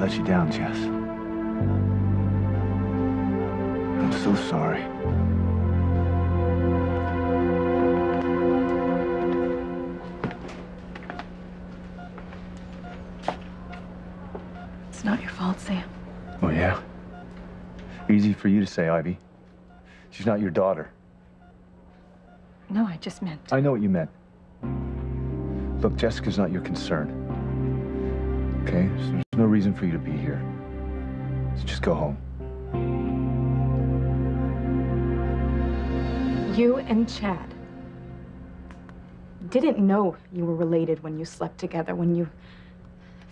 let you down, Jess. I'm so sorry. It's not your fault, Sam. Oh, yeah? Easy for you to say, Ivy. She's not your daughter. No, I just meant... I know what you meant. Look, Jessica's not your concern. Okay? So there's no reason for you to be here. So just go home. You and Chad didn't know you were related when you slept together, when you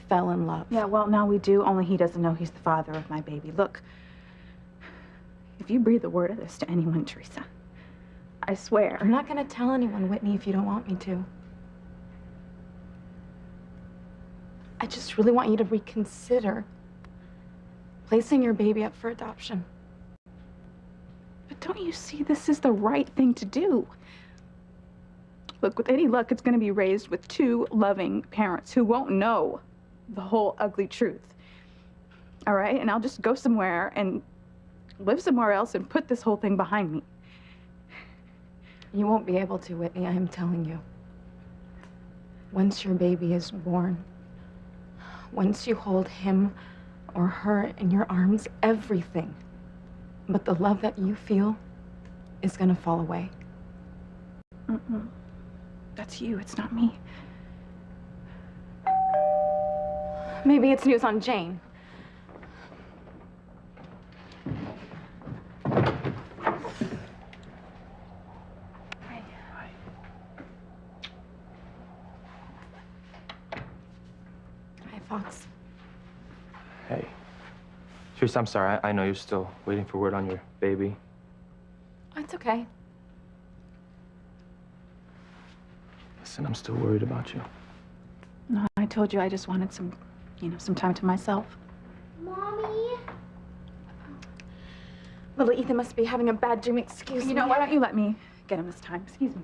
fell in love. Yeah, well, now we do, only he doesn't know he's the father of my baby. Look, if you breathe a word of this to anyone, Teresa, I swear. I'm not gonna tell anyone, Whitney, if you don't want me to. I just really want you to reconsider placing your baby up for adoption. But don't you see this is the right thing to do? Look, with any luck, it's gonna be raised with two loving parents who won't know the whole ugly truth. All right? And I'll just go somewhere and live somewhere else and put this whole thing behind me. You won't be able to, Whitney, I am telling you. Once your baby is born, once you hold him or her in your arms, everything but the love that you feel is gonna fall away. Mm-mm. That's you, it's not me. Maybe it's news on Jane. Fox. Hey. Teresa, I'm sorry. I know you're still waiting for word on your baby. It's okay. Listen, I'm still worried about you. No, I told you I just wanted some time to myself. Mommy? Little Ethan must be having a bad dream. Excuse me. You know, why don't you let me get him this time? Excuse me.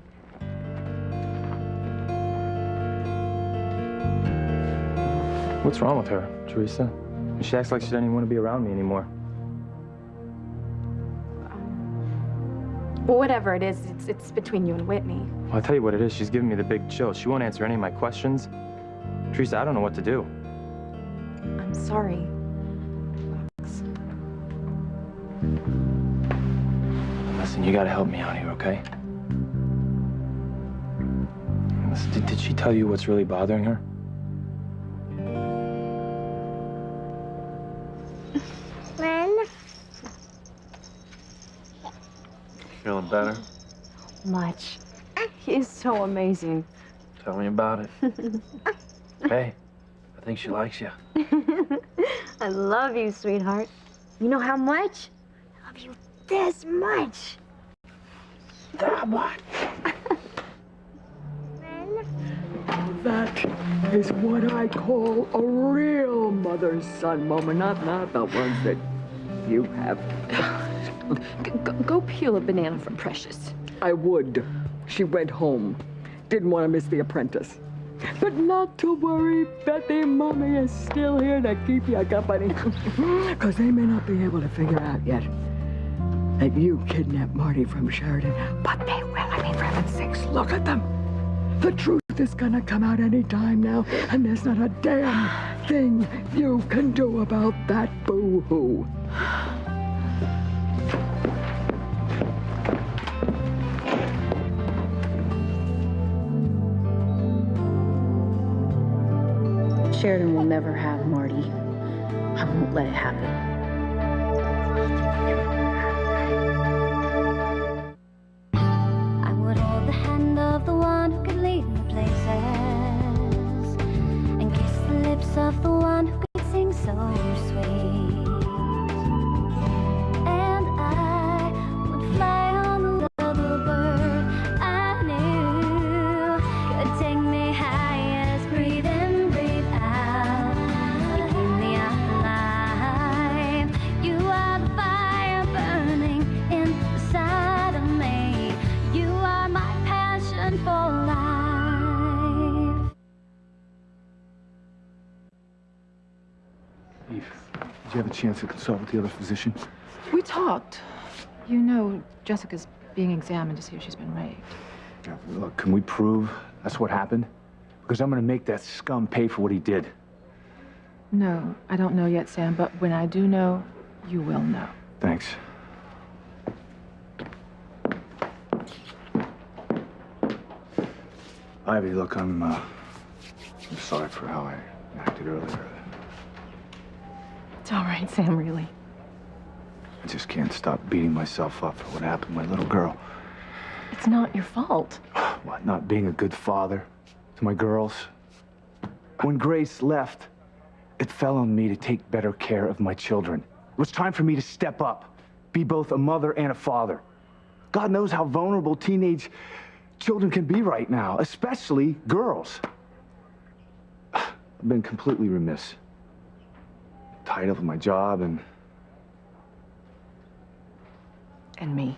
What's wrong with her, Teresa? She acts like she doesn't even want to be around me anymore. Well, whatever it is, it's between you and Whitney. Well, I'll tell you what it is. She's giving me the big chill. She won't answer any of my questions. Teresa, I don't know what to do. I'm sorry, Fox. Listen, you gotta help me out here, okay? Listen, did she tell you what's really bothering her? Feeling better? Much. He is so amazing. Tell me about it. Hey, I think she likes you. I love you, sweetheart. You know how much? I love you this much. That much. That is what I call a real mother-son moment, not the ones that you have. Go peel a banana for Precious. I would. She went home. Didn't want to miss the apprentice. But not to worry, Betty, Mommy is still here to keep you company. Because they may not be able to figure out yet that you kidnapped Marty from Sheridan. But they will. I mean, for heaven's sakes, look at them. The truth is gonna come out any time now, and there's not a damn thing you can do about that boo-hoo. Sheridan will never have Marty. I won't let it happen. I would hold the hand of the one who could lead me places and kiss the lips of the one who could sing so sweet. And I would fly on the little bird I knew could take me high as breathe in, breathe out. You keep me alive. You are the fire burning. Eve, did you have a chance to consult with the other physician? We talked. You know, Jessica's being examined to see if she's been raped. Yeah, look, can we prove that's what happened? Because I'm gonna make that scum pay for what he did. No, I don't know yet, Sam, but when I do know, you will know. Thanks. Ivy, look, I'm sorry for how I acted earlier. It's all right, Sam, really. I just can't stop beating myself up for what happened to my little girl. It's not your fault. What, not being a good father to my girls? When Grace left, it fell on me to take better care of my children. It was time for me to step up, be both a mother and a father. God knows how vulnerable teenage children can be right now, especially girls. I've been completely remiss. Tied up with my job and me.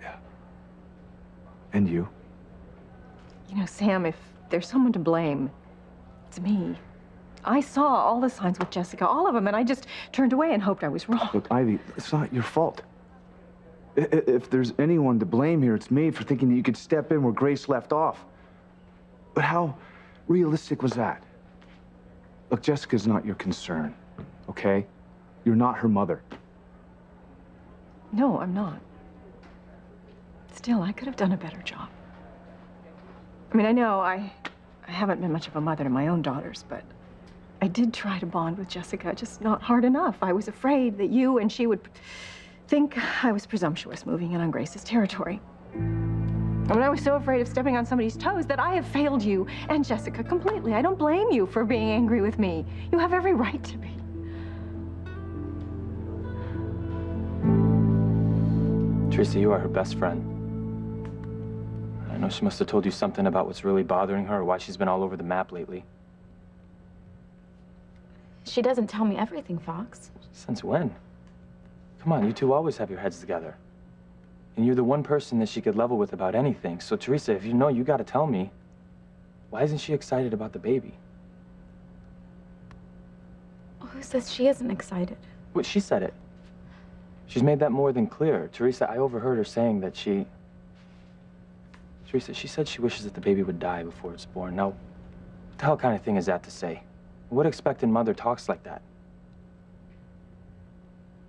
Yeah. And you. You know, Sam, if there's someone to blame, it's me. I saw all the signs with Jessica, all of them, and I just turned away and hoped I was wrong. Look, Ivy, it's not your fault. If there's anyone to blame here, it's me for thinking that you could step in where Grace left off. But how realistic was that? Look, Jessica's not your concern, okay? You're not her mother. No, I'm not. Still, I could have done a better job. I mean, I know I haven't been much of a mother to my own daughters, but I did try to bond with Jessica, just not hard enough. I was afraid that you and she would think I was presumptuous moving in on Grace's territory. I mean, I was so afraid of stepping on somebody's toes that I have failed you and Jessica completely. I don't blame you for being angry with me. You have every right to be. Teresa, you are her best friend. I know she must have told you something about what's really bothering her or why she's been all over the map lately. She doesn't tell me everything, Fox. Since when? Come on, you two always have your heads together. And you're the one person that she could level with about anything. So, Teresa, if you know, you gotta tell me. Why isn't she excited about the baby? Who says she isn't excited? Well, she said it. She's made that more than clear. Teresa, I overheard her saying that Teresa, she said she wishes that the baby would die before it's born. Now, what the hell kind of thing is that to say? What expectant mother talks like that?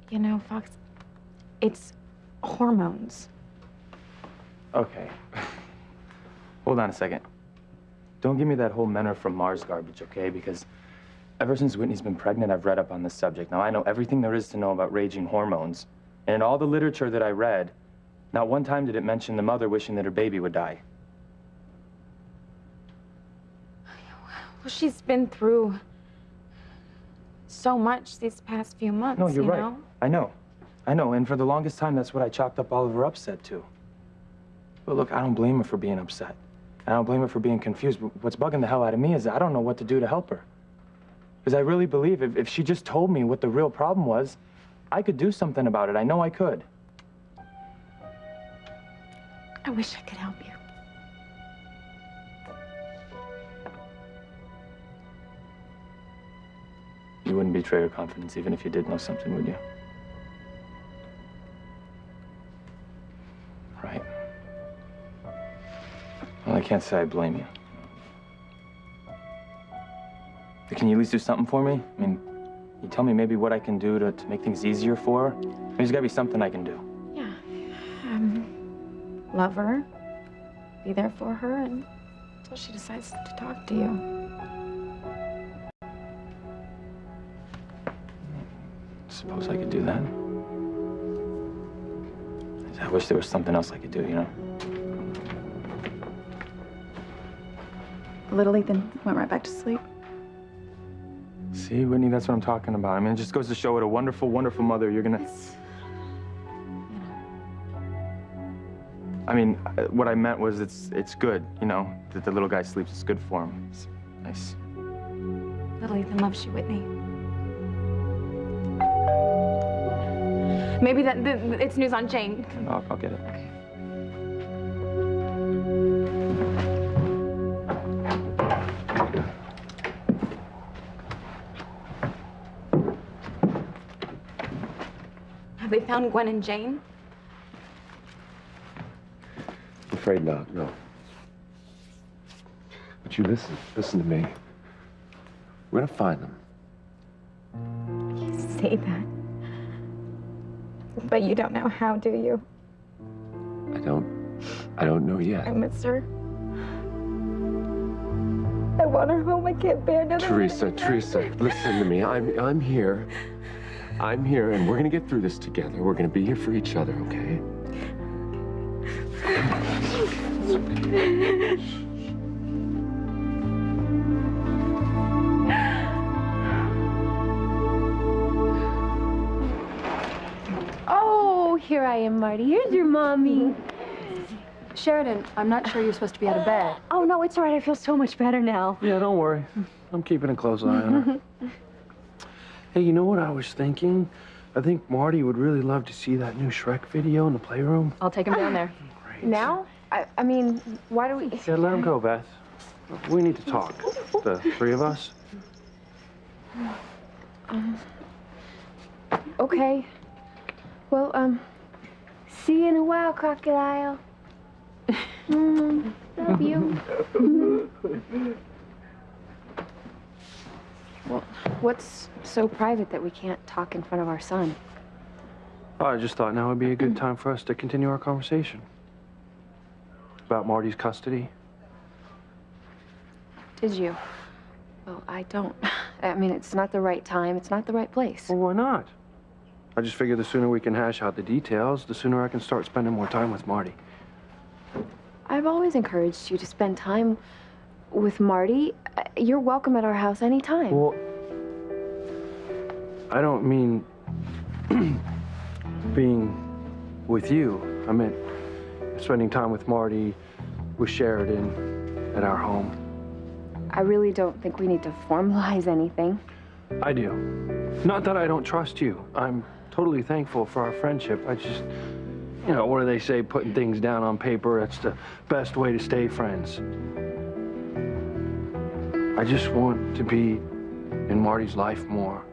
You know, Fox, it's hormones. Okay. Hold on a second. Don't give me that whole men are from Mars garbage, okay? Because ever since Whitney's been pregnant, I've read up on this subject. Now, I know everything there is to know about raging hormones. And in all the literature that I read, not one time did it mention the mother wishing that her baby would die. Well, she's been through so much these past few months, No, you're right. know? I know. I know, and for the longest time, that's what I chalked up all of her upset to. But look, I don't blame her for being upset. I don't blame her for being confused. But what's bugging the hell out of me is I don't know what to do to help her. Because I really believe if she just told me what the real problem was, I could do something about it. I know I could. I wish I could help you. You wouldn't betray her confidence even if you did know something, would you? Right. Well, I can't say I blame you. But can you at least do something for me? I mean, you tell me maybe what I can do to make things easier for her? There's gotta be something I can do. Yeah. Love her, be there for her until she decides to talk to you. Suppose I could do that. I wish there was something else I could do, you know? Little Ethan went right back to sleep. See, Whitney, that's what I'm talking about. I mean, it just goes to show what a wonderful, wonderful mother you're gonna... I mean, what I meant was it's good, you know, that the little guy sleeps. It's good for him. It's nice. Little Ethan loves you, Whitney. Maybe it's news on Jane. I'll get it. Okay. Have they found Gwen and Jane? I'm afraid not, no. But you listen to me. We're gonna find them. You say that. But you don't know how, do you? I don't know yet. I miss her. I want her home. I can't bear another Teresa, listen to me. I'm here. I'm here, and we're gonna get through this together. We're gonna be here for each other, okay? Oh, here I am, Marty. Here's your mommy. Sheridan, I'm not sure you're supposed to be out of bed. Oh, no, it's all right. I feel so much better now. Yeah, don't worry. I'm keeping a close eye on her. Hey, you know what I was thinking? I think Marty would really love to see that new Shrek video in the playroom. I'll take him down there. Great. Now? I mean, why do we... Yeah, let him go, Beth. We need to talk. The three of us. Okay. Well, see you in a while, crocodile. Love you. Well, what's so private that we can't talk in front of our son? Oh, I just thought now would be a good time for us to continue our conversation. About Marty's custody. Did you? Well, I don't. I mean, it's not the right time. It's not the right place. Well, why not? I just figure the sooner we can hash out the details, the sooner I can start spending more time with Marty. I've always encouraged you to spend time with Marty. You're welcome at our house anytime. Well, I don't mean being with you. I meant spending time with Marty, with Sheridan, at our home. I really don't think we need to formalize anything. I do. Not that I don't trust you. I'm totally thankful for our friendship. I just, you know, what do they say? Putting things down on paper, that's the best way to stay friends. I just want to be in Marty's life more.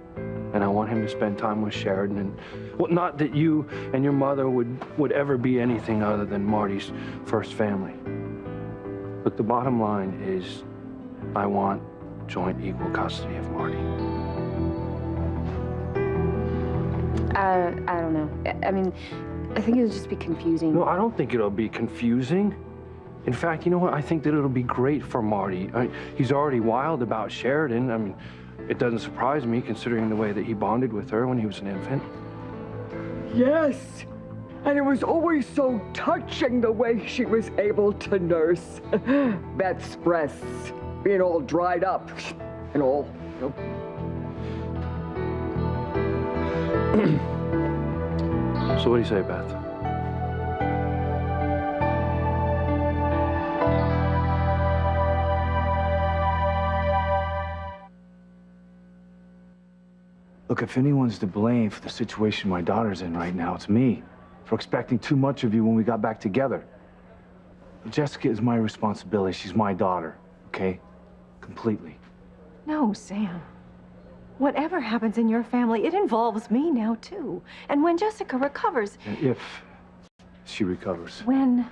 And I want him to spend time with Sheridan. And, well, not that you and your mother would ever be anything other than Marty's first family. But the bottom line is, I want joint equal custody of Marty. I don't know. I mean, I think it would just be confusing. No, I don't think it'll be confusing. In fact, you know what? I think that it'll be great for Marty. He's already wild about Sheridan. I mean, it doesn't surprise me considering the way that he bonded with her when he was an infant. Yes. And it was always so touching the way she was able to nurse Beth's breasts, being all dried up and all, you know. So what do you say, Beth? Look, if anyone's to blame for the situation my daughter's in right now, it's me. For expecting too much of you when we got back together. Jessica is my responsibility. She's my daughter, okay? Completely. No, Sam. Whatever happens in your family, it involves me now, too. And when Jessica recovers... If she recovers. When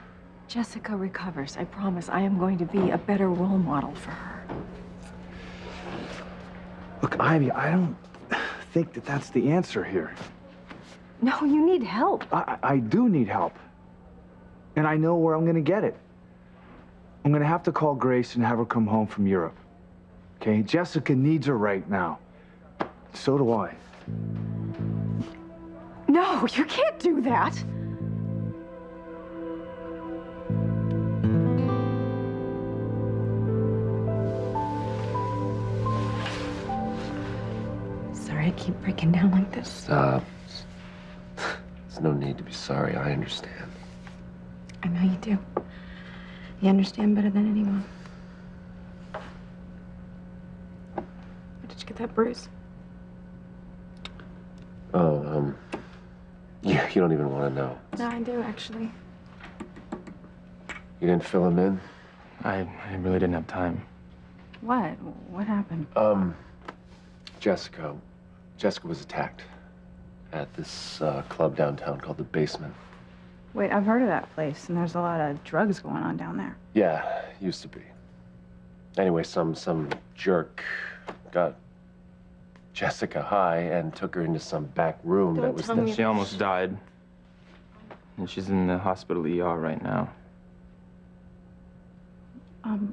Jessica recovers, I promise I am going to be a better role model for her. Look, Ivy, I don't think that that's the answer here. No, you need help. I do need help. And I know where I'm gonna get it. I'm gonna have to call Grace and have her come home from Europe. Okay? Jessica needs her right now. So do I. No, you can't do that. Sorry I keep breaking down like this. Stop. There's no need to be sorry. I understand. I know you do. You understand better than anyone. Where did you get that bruise? Oh, yeah, you don't even want to know. No, I do, actually. You didn't fill him in? I really didn't have time. What? What happened? Jessica was attacked. at this club downtown called The Basement. Wait, I've heard of that place, and there's a lot of drugs going on down there. Yeah, used to be. Anyway, some jerk got Jessica high and took her into some back room that was... She almost died. And she's in the hospital ER right now.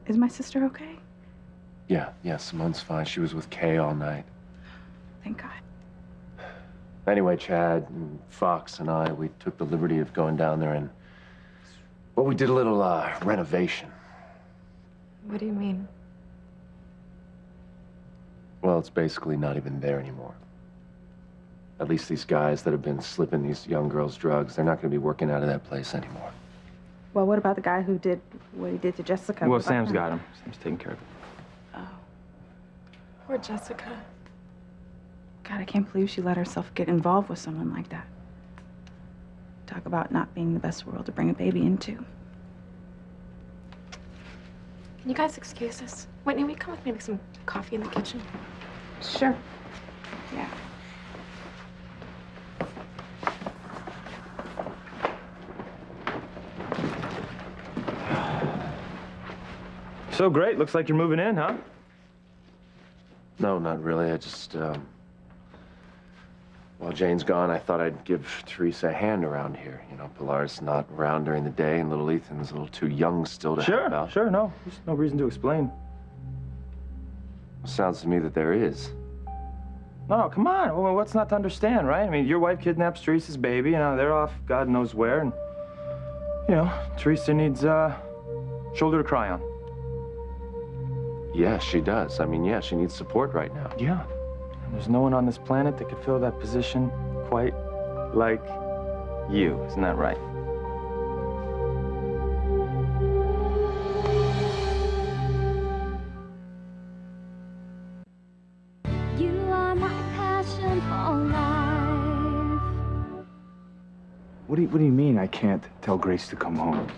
Is my sister okay? Yeah, Simone's fine. She was with Kay all night. Thank God. Anyway, Chad and Fox and I, we took the liberty of going down there and... well, we did a little renovation. What do you mean? Well, it's basically not even there anymore. At least these guys that have been slipping these young girls drugs, they're not going to be working out of that place anymore. Well, what about the guy who did what he did to Jessica? Well, Sam's got him. Sam's taking care of it. Oh. Poor Jessica. God, I can't believe she let herself get involved with someone like that. Talk about not being the best world to bring a baby into. Can you guys excuse us? Whitney, will you come with me to make some coffee in the kitchen? Sure. Yeah. So great. Looks like you're moving in, huh? No, not really. I just, while Jane's gone, I thought I'd give Teresa a hand around here. You know, Pilar's not around during the day, and little Ethan's a little too young still to help out. Sure, no. There's no reason to explain. Sounds to me that there is. No, come on. Well, what's not to understand, right? I mean, your wife kidnaps Teresa's baby, you know, they're off God knows where, and, you know, Teresa needs a shoulder to cry on. Yeah, she does. I mean, yeah, she needs support right now. Yeah. And there's no one on this planet that could fill that position quite like you. Isn't that right? You are my passion for life. What do you mean I can't tell Grace to come home?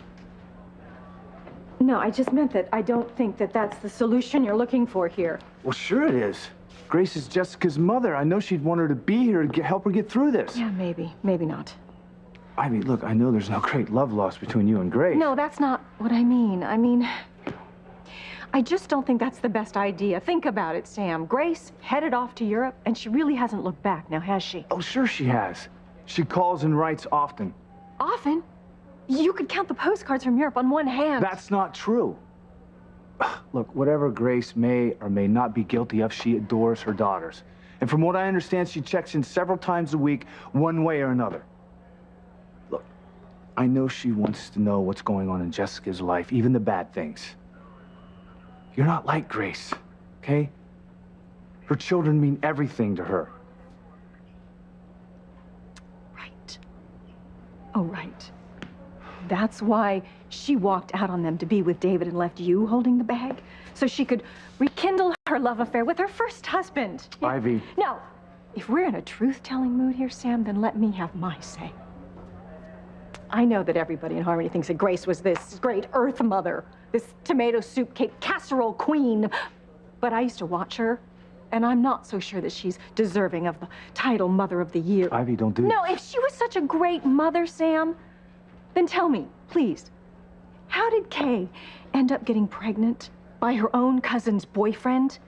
No, I just meant that I don't think that that's the solution you're looking for here. Well, sure it is. Grace is Jessica's mother. I know she'd want her to be here to help her get through this. Yeah, maybe. Maybe not. Ivy, look, I know there's no great love lost between you and Grace. No, that's not what I mean. I just don't think that's the best idea. Think about it, Sam. Grace headed off to Europe, and she really hasn't looked back now, has she? Oh, sure she has. She calls and writes often. Often? You could count the postcards from Europe on one hand. That's not true. Look, whatever Grace may or may not be guilty of, she adores her daughters. And from what I understand, she checks in several times a week, one way or another. Look, I know she wants to know what's going on in Jessica's life, even the bad things. You're not like Grace, okay? Her children mean everything to her. Right. Oh, right. That's why she walked out on them to be with David and left you holding the bag, so she could rekindle her love affair with her first husband. Ivy. Now, if we're in a truth-telling mood here, Sam, then let me have my say. I know that everybody in Harmony thinks that Grace was this great Earth Mother, this tomato soup cake casserole queen, but I used to watch her, and I'm not so sure that she's deserving of the title Mother of the Year. Ivy, don't do this. No, if she was such a great mother, Sam, then tell me, please, how did Kay end up getting pregnant by her own cousin's boyfriend?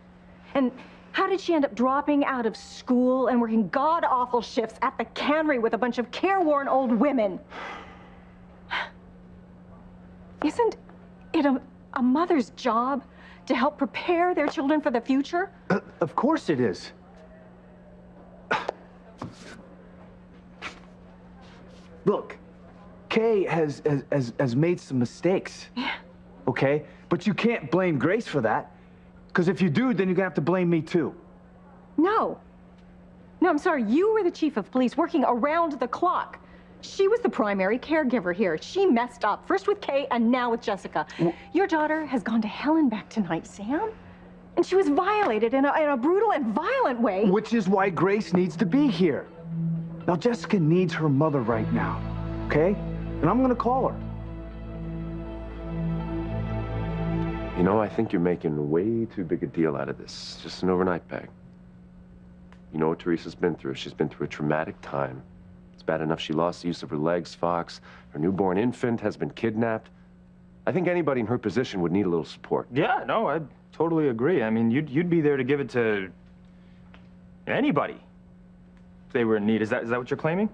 And how did she end up dropping out of school and working god-awful shifts at the cannery with a bunch of careworn old women? Isn't it a mother's job to help prepare their children for the future? Of course it is. Look, Kay has made some mistakes. Yeah. Okay? But you can't blame Grace for that. Because if you do, then you're gonna have to blame me too. No. No, I'm sorry. You were the chief of police working around the clock. She was the primary caregiver here. She messed up, first with Kay and now with Jessica. Your daughter has gone to hell and back tonight, Sam. And she was violated in a brutal and violent way. Which is why Grace needs to be here. Now, Jessica needs her mother right now, okay? And I'm gonna call her. You know, I think you're making way too big a deal out of this. Just an overnight bag. You know what Teresa's been through. She's been through a traumatic time. It's bad enough she lost the use of her legs, Fox. Her newborn infant has been kidnapped. I think anybody in her position would need a little support. Yeah, no, I totally agree. I mean, you'd be there to give it to anybody if they were in need. Is that what you're claiming?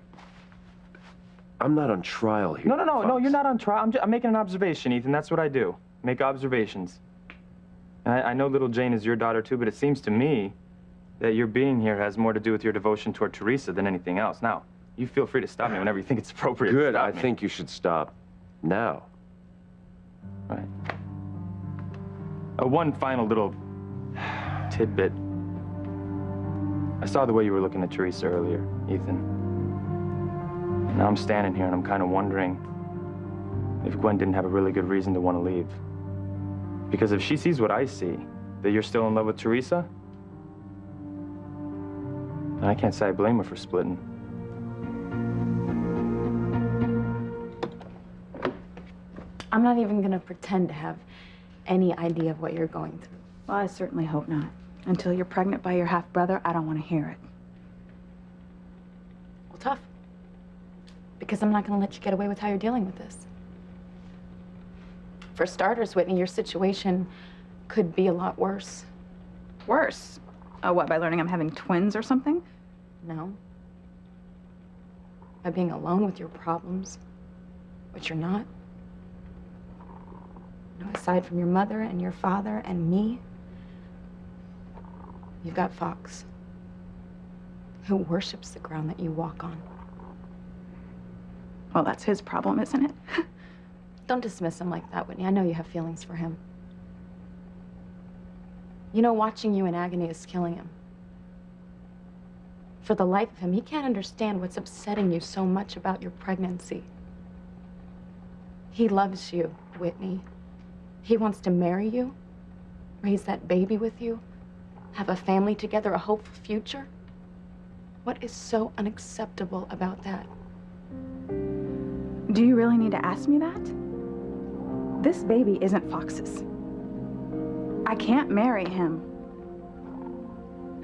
I'm not on trial here. No, you're not on trial. I'm making an observation, Ethan. That's what I do. Make observations. And I know little Jane is your daughter too, but it seems to me that your being here has more to do with your devotion toward Teresa than anything else. Now, you feel free to stop me whenever you think it's appropriate. Good. I think you should stop now. Right. One final little tidbit. I saw the way you were looking at Teresa earlier, Ethan. Now I'm standing here and I'm kind of wondering if Gwen didn't have a really good reason to want to leave. Because if she sees what I see, that you're still in love with Teresa, then I can't say I blame her for splitting. I'm not even gonna pretend to have any idea of what you're going through. Well, I certainly hope not. Until you're pregnant by your half-brother, I don't want to hear it. Well, tough. Because I'm not gonna let you get away with how you're dealing with this. For starters, Whitney, your situation could be a lot worse. Worse? What, by learning I'm having twins or something? No. By being alone with your problems, which you're not. You know, aside from your mother and your father and me, you've got Fox, who worships the ground that you walk on. Well, that's his problem, isn't it? Don't dismiss him like that, Whitney. I know you have feelings for him. You know, watching you in agony is killing him. For the life of him, he can't understand what's upsetting you so much about your pregnancy. He loves you, Whitney. He wants to marry you, raise that baby with you, have a family together, a hopeful future. What is so unacceptable about that? Do you really need to ask me that? This baby isn't Fox's. I can't marry him.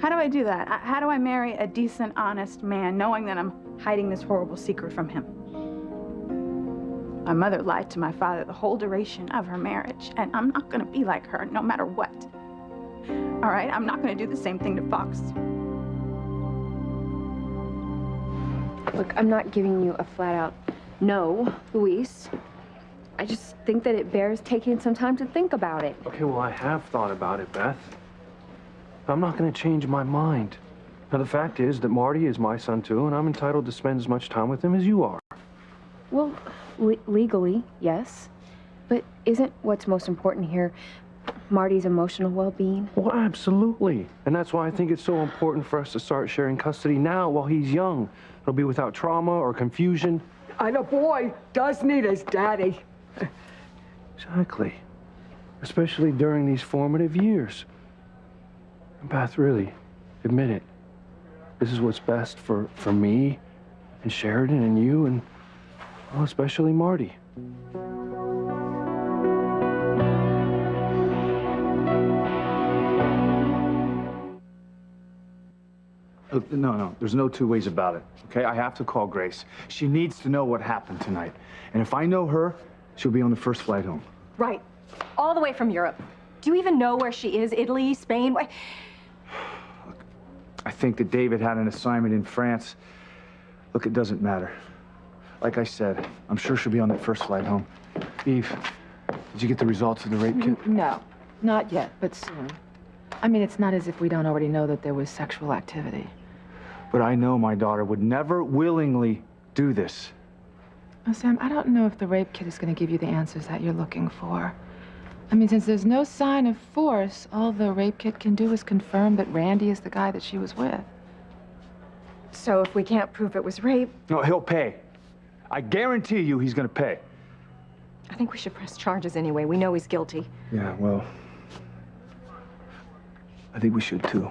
How do I do that? How do I marry a decent, honest man knowing that I'm hiding this horrible secret from him? My mother lied to my father the whole duration of her marriage, and I'm not gonna be like her no matter what. All right, I'm not gonna do the same thing to Fox. Look, I'm not giving you a flat-out no, Luis. I just think that it bears taking some time to think about it. Okay, well, I have thought about it, Beth. I'm not going to change my mind. Now, the fact is that Marty is my son, too, and I'm entitled to spend as much time with him as you are. Well, legally, yes. But isn't what's most important here Marty's emotional well-being? Well, absolutely. And that's why I think it's so important for us to start sharing custody now while he's young. It'll be without trauma or confusion. And a boy does need his daddy. Exactly. Especially during these formative years. Beth, really, admit it. This is what's best for me and Sheridan and you and, well, especially Marty. No, there's no two ways about it, okay? I have to call Grace. She needs to know what happened tonight. And if I know her, she'll be on the first flight home. Right. All the way from Europe. Do you even know where she is? Italy, Spain? Look, I think that David had an assignment in France. Look, it doesn't matter. Like I said, I'm sure she'll be on that first flight home. Eve, did you get the results of the rape kit? No, not yet, but soon. I mean, it's not as if we don't already know that there was sexual activity. But I know my daughter would never willingly do this. Oh, Sam, I don't know if the rape kit is going to give you the answers that you're looking for. I mean, since there's no sign of force, all the rape kit can do is confirm that Randy is the guy that she was with. So if we can't prove it was rape... No, he'll pay. I guarantee you he's going to pay. I think we should press charges anyway. We know he's guilty. Yeah, well, I think we should too.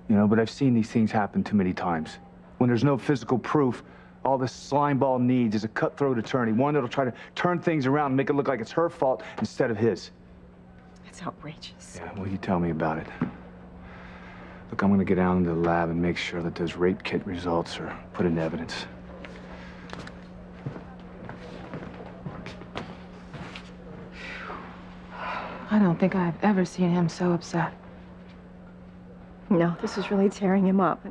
You know, but I've seen these things happen too many times. When there's no physical proof, all this slimeball needs is a cutthroat attorney, one that'll try to turn things around and make it look like it's her fault instead of his. It's outrageous. Yeah, well, you tell me about it. Look, I'm gonna get down to the lab and make sure that those rape kit results are put in evidence. I don't think I've ever seen him so upset. No, this is really tearing him up.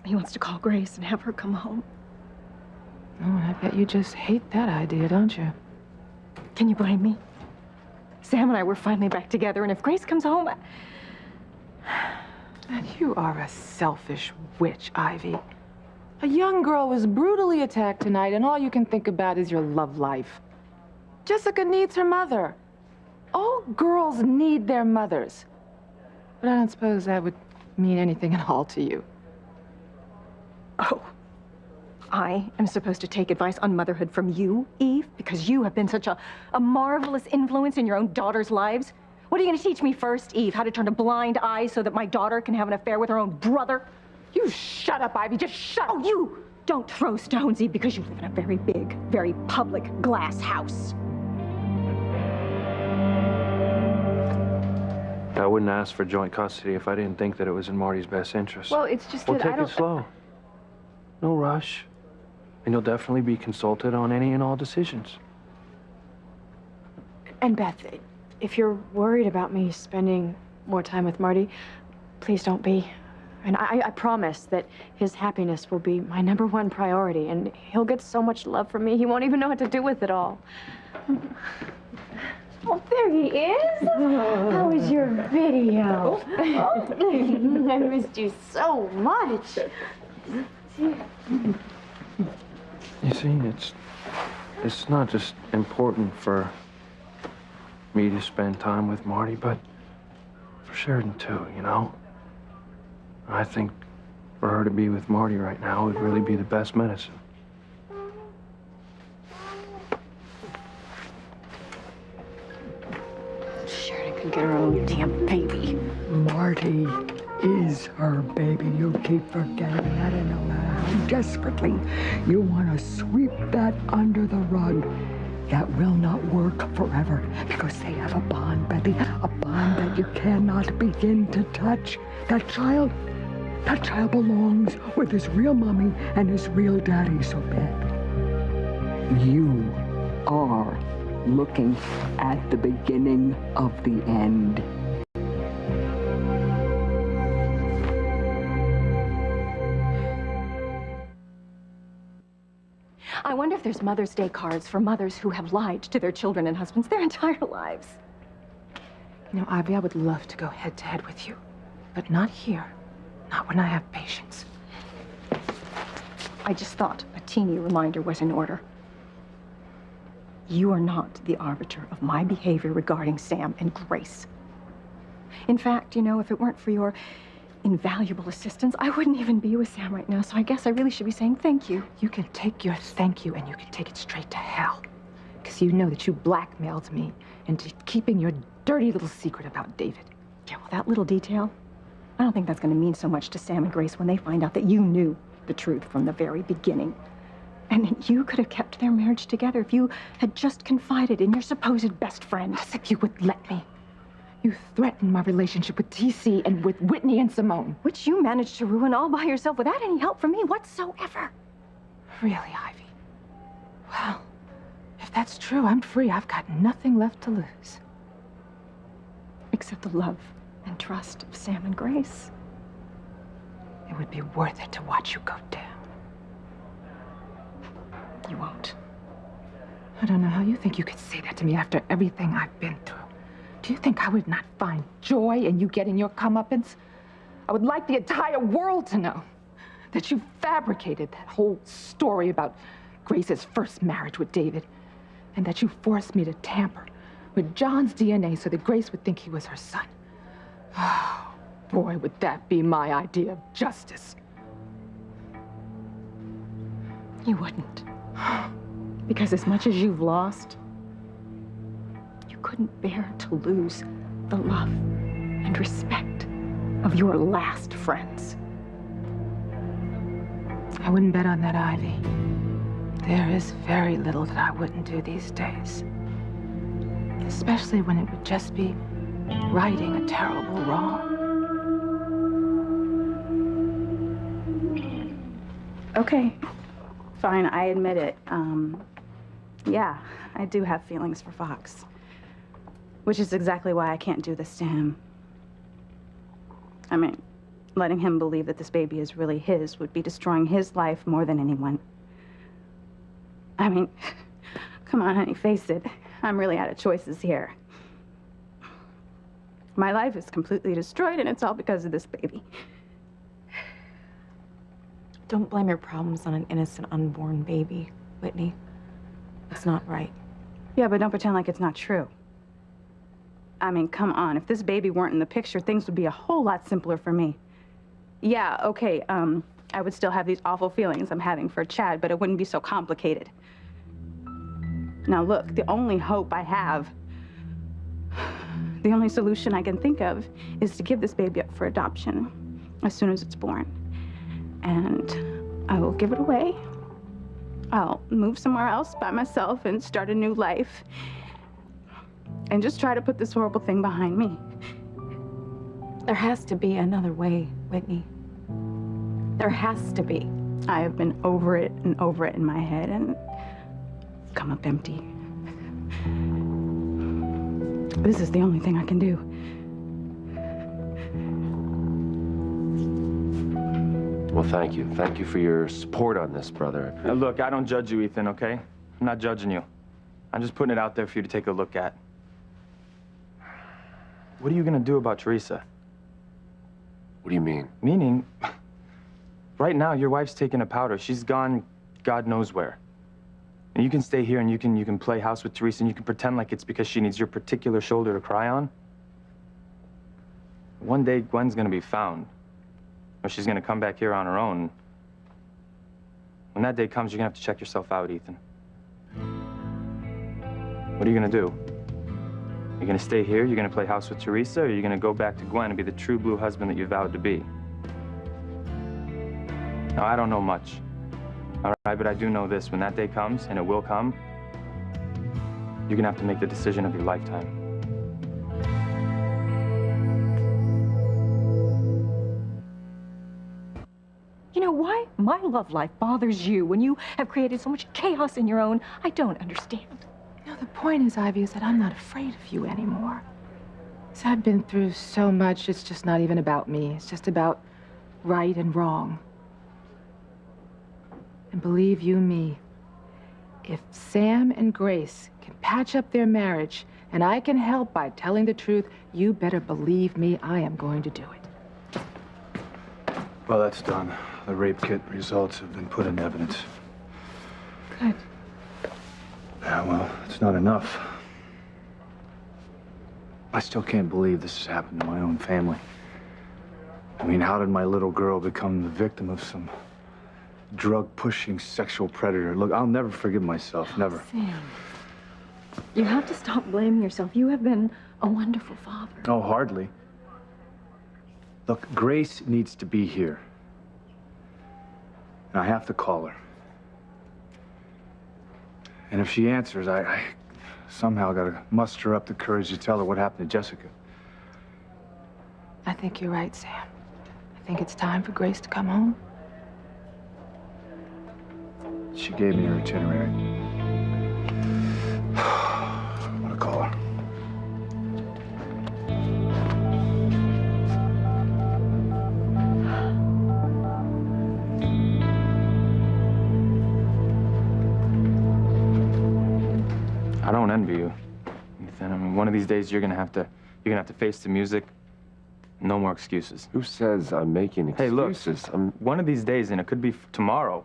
He wants to call Grace and have her come home. Oh, and I bet you just hate that idea, don't you? Can you blame me? Sam and I were finally back together, and if Grace comes home... And you are a selfish witch, Ivy. A young girl was brutally attacked tonight, and all you can think about is your love life. Jessica needs her mother. All girls need their mothers. But I don't suppose that would mean anything at all to you. Oh, I am supposed to take advice on motherhood from you, Eve, because you have been such a marvelous influence in your own daughter's lives? What are you going to teach me first, Eve? How to turn a blind eye so that my daughter can have an affair with her own brother? You shut up, Ivy. Just shut up. Oh, you don't throw stones, Eve, because you live in a very big, very public glass house. I wouldn't ask for joint custody if I didn't think that it was in Marty's best interest. Well, it's just We'll that I take don't... it slow. No rush. And you'll definitely be consulted on any and all decisions. And Beth, if you're worried about me spending more time with Marty, please don't be. And I promise that his happiness will be my #1 priority, and he'll get so much love from me, he won't even know what to do with it all. Oh, there he is. How was your video? Oh, I missed you so much. You see, it's not just important for me to spend time with Marty, but for Sheridan too, you know? I think for her to be with Marty right now would really be the best medicine. Sheridan could get her own damn baby. Marty is her baby. You keep forgetting that, and no matter how desperately you want to sweep that under the rug, that will not work forever, because they have a bond, Betty, a bond that you cannot begin to touch. That child belongs with his real mommy and his real daddy, so Beth, you are looking at the beginning of the end. I wonder if there's Mother's Day cards for mothers who have lied to their children and husbands their entire lives. You know, Ivy, I would love to go head-to-head with you, but not here. Not when I have patience. I just thought a teeny reminder was in order. You are not the arbiter of my behavior regarding Sam and Grace. In fact, you know, if it weren't for your invaluable assistance, I wouldn't even be with Sam right now, so I guess I really should be saying thank you. You can take your thank you and you can take it straight to hell. Because you know that you blackmailed me into keeping your dirty little secret about David. Yeah, well, that little detail, I don't think that's going to mean so much to Sam and Grace when they find out that you knew the truth from the very beginning. And you could have kept their marriage together if you had just confided in your supposed best friend. As if you would let me. You threatened my relationship with TC and with Whitney and Simone. Which you managed to ruin all by yourself without any help from me whatsoever. Really, Ivy? Well, if that's true, I'm free. I've got nothing left to lose. Except the love and trust of Sam and Grace. It would be worth it to watch you go down. You won't. I don't know how you think you could say that to me after everything I've been through. Do you think I would not find joy in you getting your comeuppance? I would like the entire world to know that you fabricated that whole story about Grace's first marriage with David, and that you forced me to tamper with John's DNA so that Grace would think he was her son. Oh, boy, would that be my idea of justice. You wouldn't. Because as much as you've lost, you couldn't bear to lose the love and respect of your last friends. I wouldn't bet on that, Ivy. There is very little that I wouldn't do these days. Especially when it would just be righting a terrible wrong. Okay, fine, I admit it. Yeah, I do have feelings for Fox. Which is exactly why I can't do this to him. I mean, letting him believe that this baby is really his would be destroying his life more than anyone. I mean, come on, honey, face it. I'm really out of choices here. My life is completely destroyed, and it's all because of this baby. Don't blame your problems on an innocent unborn baby, Whitney. It's not right. Yeah, but don't pretend like it's not true. I mean, come on. If this baby weren't in the picture, things would be a whole lot simpler for me. Yeah, okay, I would still have these awful feelings I'm having for Chad, but it wouldn't be so complicated. Now, look, the only hope I have, the only solution I can think of is to give this baby up for adoption as soon as it's born. And I will give it away. I'll move somewhere else by myself and start a new life. And just try to put this horrible thing behind me. There has to be another way, Whitney. There has to be. I have been over it and over it in my head and come up empty. This is the only thing I can do. Well, thank you. Thank you for your support on this, brother. Now, look, I don't judge you, Ethan, okay? I'm not judging you. I'm just putting it out there for you to take a look at. What are you gonna do about Teresa? What do you mean? Meaning, right now, your wife's taking a powder. She's gone God knows where. And you can stay here and you can play house with Teresa and you can pretend like it's because she needs your particular shoulder to cry on. One day, Gwen's gonna be found. Or she's gonna come back here on her own. When that day comes, you're gonna have to check yourself out, Ethan. What are you gonna do? You're gonna stay here, you're gonna play house with Teresa, or you're gonna go back to Gwen and be the true blue husband that you vowed to be? Now, I don't know much, all right, but I do know this. When that day comes, and it will come, you're gonna have to make the decision of your lifetime. You know why my love life bothers you when you have created so much chaos in your own? I don't understand. No, the point is, Ivy, is that I'm not afraid of you anymore. 'Cause I've been through so much, it's just not even about me. It's just about right and wrong. And believe you me, if Sam and Grace can patch up their marriage, and I can help by telling the truth, you better believe me, I am going to do it. Well, that's done. The rape kit results have been put in evidence. Good. Yeah, well, it's not enough. I still can't believe this has happened to my own family. I mean, how did my little girl become the victim of some drug-pushing sexual predator? Look, I'll never forgive myself, never. Sam, you have to stop blaming yourself. You have been a wonderful father. Oh, hardly. Look, Grace needs to be here. And I have to call her. And if she answers, I somehow gotta muster up the courage to tell her what happened to Jessica. I think you're right, Sam. I think it's time for Grace to come home. She gave me her itinerary. I'm gonna call her. I don't envy you, Ethan. I mean, one of these days you're gonna have to face the music. No more excuses. Who says I'm making excuses? Hey, look, one of these days, and it could be tomorrow,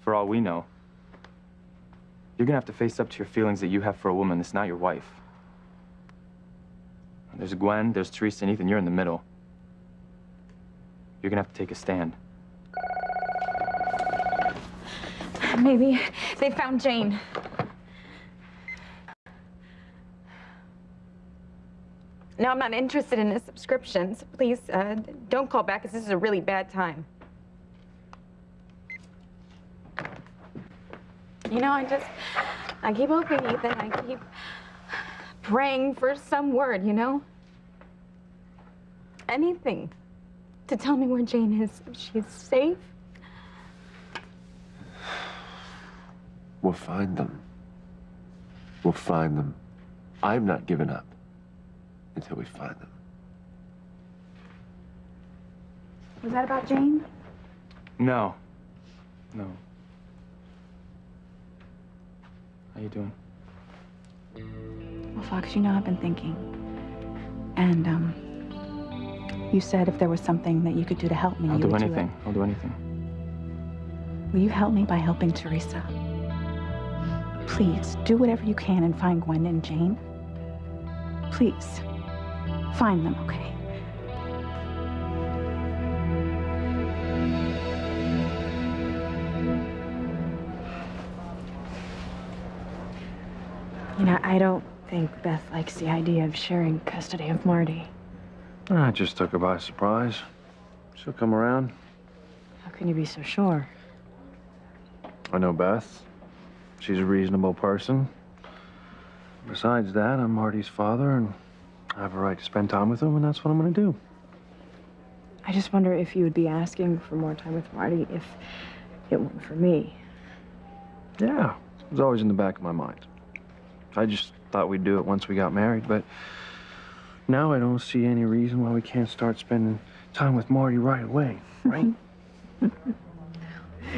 for all we know, you're gonna have to face up to your feelings that you have for a woman that's not your wife. There's Gwen, there's Teresa, and Ethan. You're in the middle. You're gonna have to take a stand. Maybe they found Jane. No, I'm not interested in a subscription, so please, don't call back, because this is a really bad time. You know, I keep hoping, Ethan, I keep praying for some word, you know? Anything to tell me where Jane is, if she's safe. We'll find them. We'll find them. I'm not giving up until we find them. Was that about Jane? No. No. How you doing? Well, Fox, you know I've been thinking. And, you said if there was something that you could do to help me, I'll you do would anything. do it. I'll do anything. Will you help me by helping Teresa? Please, do whatever you can and find Gwen and Jane. Please. Find them, okay? You know, I don't think Beth likes the idea of sharing custody of Marty. I just took her by surprise. She'll come around. How can you be so sure? I know Beth. She's a reasonable person. Besides that, I'm Marty's father, and I have a right to spend time with him, and that's what I'm gonna do. I just wonder if you would be asking for more time with Marty if it weren't for me. Yeah, it was always in the back of my mind. I just thought we'd do it once we got married, but now I don't see any reason why we can't start spending time with Marty right away, right?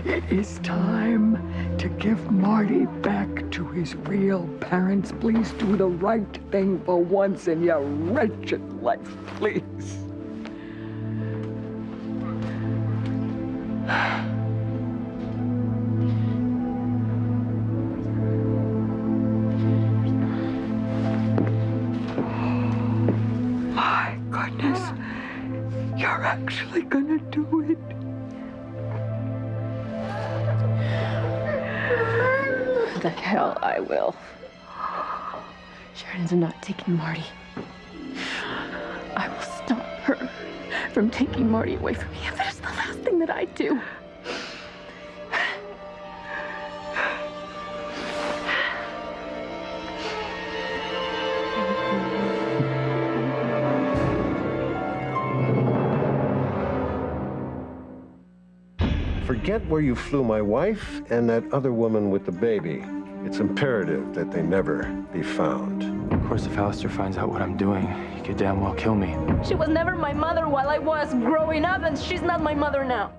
It is time to give Marty back to his real parents. Please do the right thing for once in your wretched life, please. My goodness, you're actually gonna do it. The hell I will. Sheridan's not taking Marty. I will stop her from taking Marty away from me. That is the last thing that I do. Forget where you flew my wife and that other woman with the baby. It's imperative that they never be found. Of course, if Alistair finds out what I'm doing, he could damn well kill me. She was never my mother while I was growing up, and she's not my mother now.